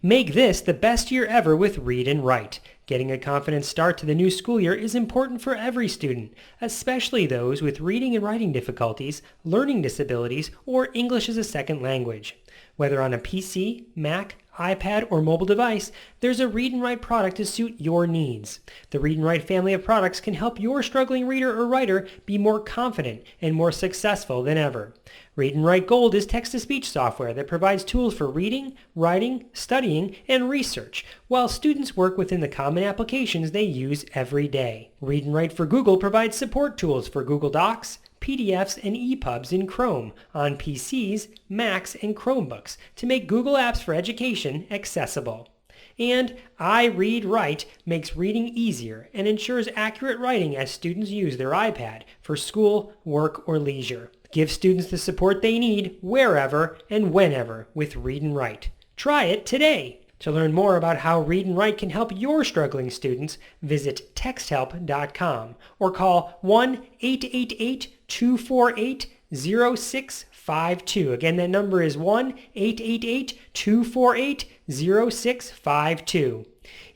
Make this the best year ever with Read and Write. Getting a confident start to the new school year is important for every student, especially those with reading and writing difficulties, learning disabilities, or English as a second language. Whether on a PC, Mac, iPad, or mobile device, there's a Read and Write product to suit your needs. The Read and Write family of products can help your struggling reader or writer be more confident and more successful than ever. Read and Write Gold is text-to-speech software that provides tools for reading, writing, studying, and research, while students work within the common applications they use every day. Read and Write for Google provides support tools for Google Docs, PDFs, and EPUBs in Chrome on PCs, Macs, and Chromebooks to make Google Apps for Education accessible. And I Read Write makes reading easier and ensures accurate writing as students use their iPad for school, work, or leisure. Give students the support they need wherever and whenever with Read and Write. Try it today. To learn more about how Read and Write can help your struggling students, visit texthelp.com or call 1-888-248-0652. Again, that number is 1-888-248-0652.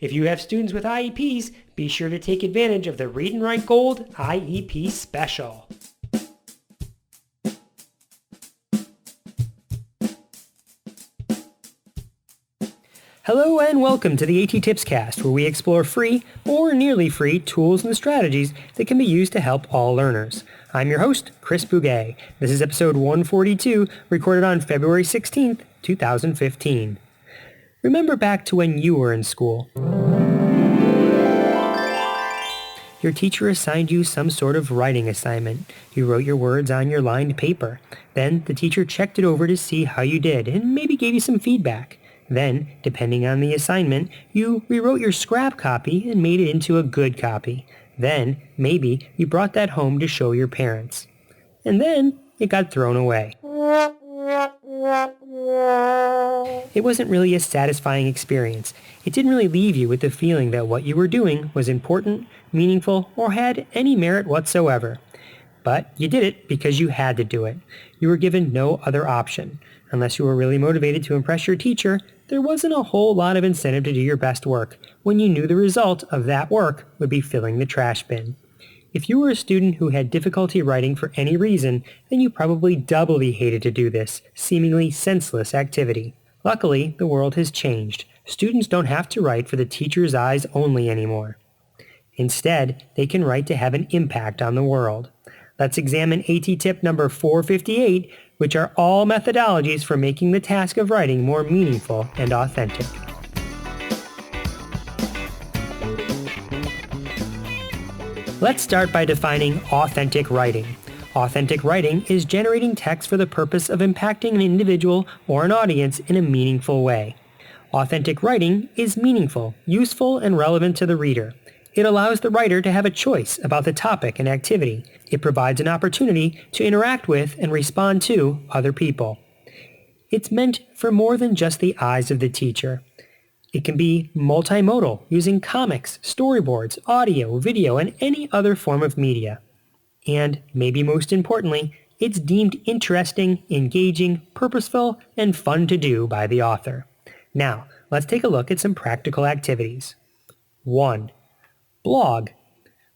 If you have students with IEPs, be sure to take advantage of the Read and Write Gold IEP Special. Hello and welcome to the A.T.TIPSCAST, where we explore free or nearly free tools and strategies that can be used to help all learners. I'm your host, Chris Bouguet. This is episode 142, recorded on February 16th, 2015. Remember back to when you were in school. Your teacher assigned you some sort of writing assignment. You wrote your words on your lined paper. Then the teacher checked it over to see how you did and maybe gave you some feedback. Then, depending on the assignment, you rewrote your scrap copy and made it into a good copy. Then, maybe, you brought that home to show your parents. And then, it got thrown away. It wasn't really a satisfying experience. It didn't really leave you with the feeling that what you were doing was important, meaningful, or had any merit whatsoever. But you did it because you had to do it. You were given no other option. Unless you were really motivated to impress your teacher, there wasn't a whole lot of incentive to do your best work when you knew the result of that work would be filling the trash bin. If you were a student who had difficulty writing for any reason, then you probably doubly hated to do this seemingly senseless activity. Luckily, the world has changed. Students don't have to write for the teacher's eyes only anymore. Instead, they can write to have an impact on the world. Let's examine A.T.TIP number 458, which are all methodologies for making the task of writing more meaningful and authentic. Let's start by defining authentic writing. Authentic writing is generating text for the purpose of impacting an individual or an audience in a meaningful way. Authentic writing is meaningful, useful, and relevant to the reader. It allows the writer to have a choice about the topic and activity. It provides an opportunity to interact with and respond to other people. It's meant for more than just the eyes of the teacher. It can be multimodal, using comics, storyboards, audio, video, and any other form of media. And, maybe most importantly, it's deemed interesting, engaging, purposeful, and fun to do by the author. Now, let's take a look at some practical activities. 1. Blog.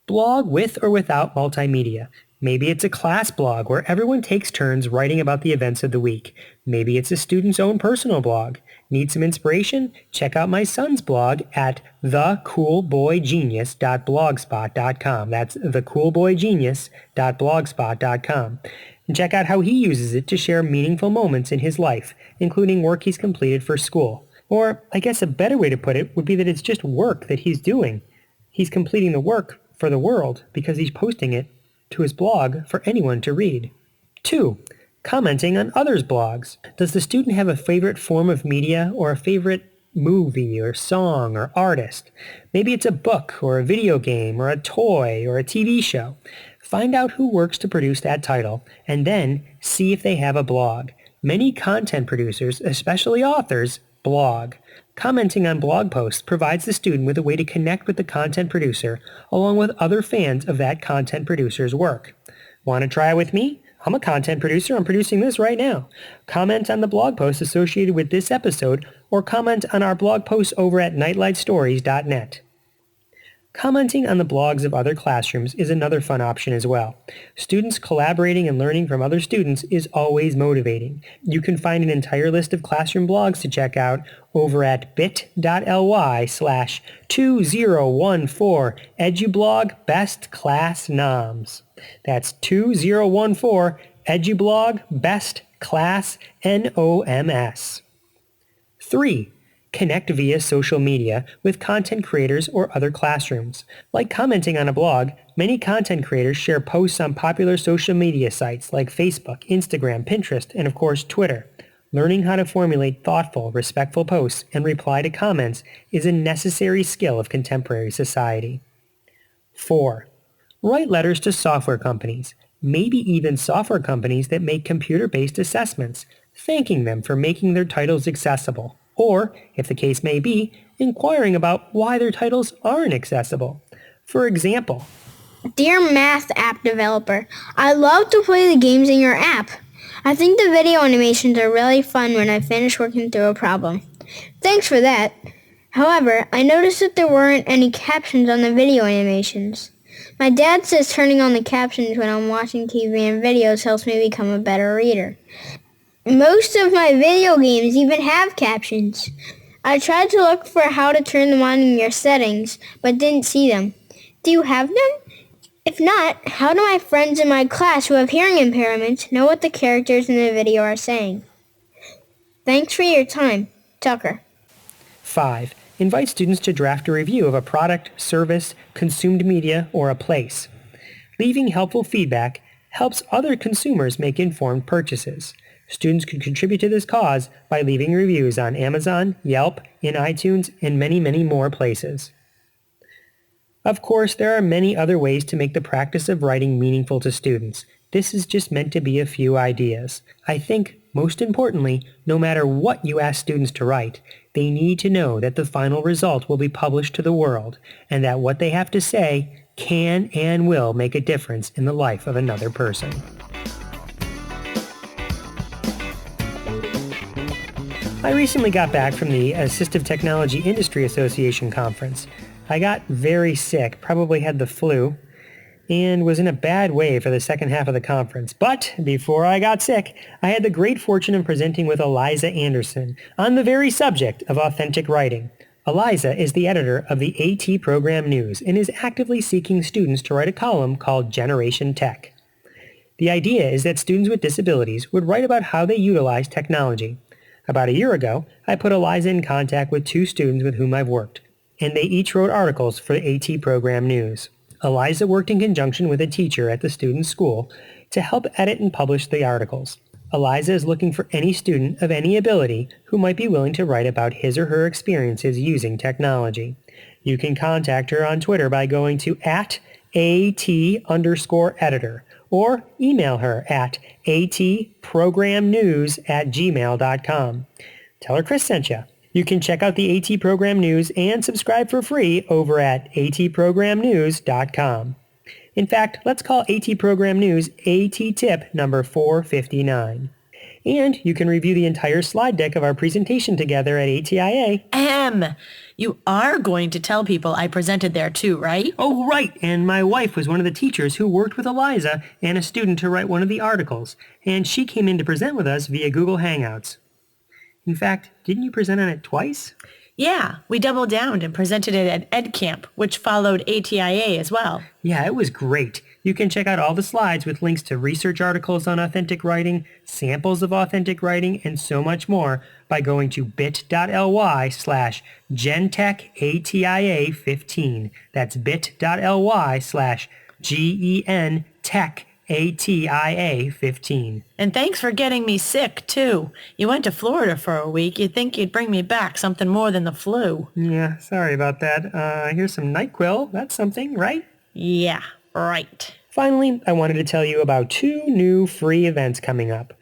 Blog with or without multimedia. Maybe it's a class blog where everyone takes turns writing about the events of the week. Maybe it's a student's own personal blog. Need some inspiration? Check out my son's blog at thecoolboygenius.blogspot.com. That's thecoolboygenius.blogspot.com. And check out how he uses it to share meaningful moments in his life, including work he's completed for school. Or, I guess a better way to put it would be that it's just work that he's doing. He's completing the work for the world because he's posting it to his blog for anyone to read. 2. Commenting on others' blogs. Does the student have a favorite form of media or a favorite movie or song or artist? Maybe it's a book or a video game or a toy or a TV show. Find out who works to produce that title and then see if they have a blog. Many content producers, especially authors, blog. Commenting on blog posts provides the student with a way to connect with the content producer along with other fans of that content producer's work. Want to try it with me? I'm a content producer. I'm producing this right now. Comment on the blog post associated with this episode or comment on our blog posts over at nightlightstories.net. Commenting on the blogs of other classrooms is another fun option as well. Students collaborating and learning from other students is always motivating. You can find an entire list of classroom blogs to check out over at bit.ly/2014edublog best class noms. That's 2014 edublog best class NOMS. 3. Connect via social media with content creators or other classrooms. Like commenting on a blog, many content creators share posts on popular social media sites like Facebook, Instagram, Pinterest, and of course Twitter. Learning how to formulate thoughtful, respectful posts and reply to comments is a necessary skill of contemporary society. 4. Write letters to software companies, maybe even software companies that make computer-based assessments, thanking them for making their titles accessible. Or, if the case may be, inquiring about why their titles aren't accessible. For example, Dear Math App Developer, I love to play the games in your app. I think the video animations are really fun when I finish working through a problem. Thanks for that. However, I noticed that there weren't any captions on the video animations. My dad says turning on the captions when I'm watching TV and videos helps me become a better reader. Most of my video games even have captions. I tried to look for how to turn them on in your settings, but didn't see them. Do you have them? If not, how do my friends in my class who have hearing impairments know what the characters in the video are saying? Thanks for your time, Tucker. 5. Invite students to draft a review of a product, service, consumed media, or a place. Leaving helpful feedback helps other consumers make informed purchases. Students can contribute to this cause by leaving reviews on Amazon, Yelp, in iTunes, and many, many more places. Of course, there are many other ways to make the practice of writing meaningful to students. This is just meant to be a few ideas. I think, most importantly, no matter what you ask students to write, they need to know that the final result will be published to the world, and that what they have to say can and will make a difference in the life of another person. I recently got back from the Assistive Technology Industry Association conference. I got very sick, probably had the flu, and was in a bad way for the second half of the conference. But before I got sick, I had the great fortune of presenting with Eliza Anderson on the very subject of authentic writing. Eliza is the editor of the A.T. Program News and is actively seeking students to write a column called Generation Tech. The idea is that students with disabilities would write about how they utilize technology. About a year ago, I put Eliza in contact with 2 students with whom I've worked, and they each wrote articles for the A.T. Program News. Eliza worked in conjunction with a teacher at the student's school to help edit and publish the articles. Eliza is looking for any student of any ability who might be willing to write about his or her experiences using technology. You can contact her on Twitter by going to @AT_editor or email her at attprogramnews@gmail.com. Tell her Chris sent you. You can check out the AT Program News and subscribe for free over at attprogramnews.com. In fact, let's call AT Program News A.T.TIP number 459. And you can review the entire slide deck of our presentation together at ATIA. You are going to tell people I presented there too, right? Oh, right. And my wife was one of the teachers who worked with Eliza and a student to write one of the articles. And she came in to present with us via Google Hangouts. In fact, didn't you present on it twice? Yeah, we doubled down and presented it at Ed Camp, which followed ATIA as well. Yeah, it was great. You can check out all the slides with links to research articles on authentic writing, samples of authentic writing, and so much more by going to bit.ly/GenTechATIA15. That's bit.ly/GenTechATIA15. And thanks for getting me sick, too. You went to Florida for a week. You'd think you'd bring me back something more than the flu. Yeah, sorry about that. Here's some NyQuil. That's something, right? Yeah, right. Finally, I wanted to tell you about 2 new free events coming up.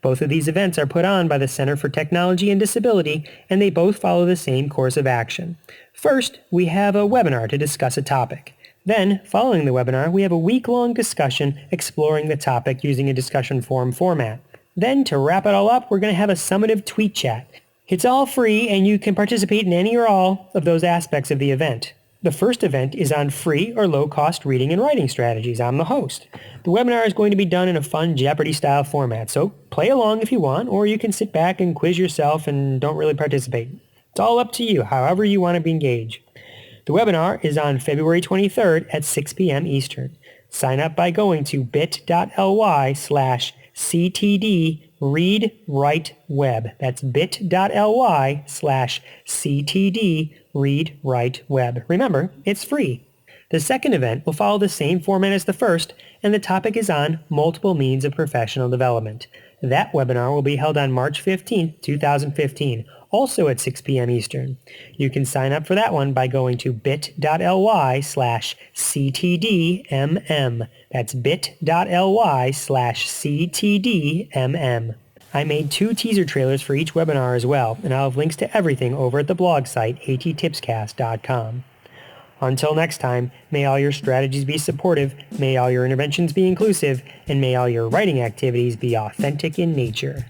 Both of these events are put on by the Center for Technology and Disability, and they both follow the same course of action. First, we have a webinar to discuss a topic. Then, following the webinar, we have a week-long discussion exploring the topic using a discussion forum format. Then to wrap it all up, we're going to have a summative tweet chat. It's all free and you can participate in any or all of those aspects of the event. The first event is on free or low-cost reading and writing strategies. I'm the host. The webinar is going to be done in a fun Jeopardy-style format, so play along if you want, or you can sit back and quiz yourself and don't really participate. It's all up to you, however you want to be engaged. The webinar is on February 23rd at 6 p.m. Eastern. Sign up by going to bit.ly/CTD Read Write Web. That's bit.ly/CTD Read Write Web. Remember, it's free. The second event will follow the same format as the first, and the topic is on multiple means of professional development. That webinar will be held on March 15th, 2015, also at 6 p.m. Eastern. You can sign up for that one by going to bit.ly/CTDMM. That's bit.ly/CTDMM. I made 2 teaser trailers for each webinar as well, and I'll have links to everything over at the blog site, A.T.TIPSCAST.com. Until next time, may all your strategies be supportive, may all your interventions be inclusive, and may all your writing activities be authentic in nature.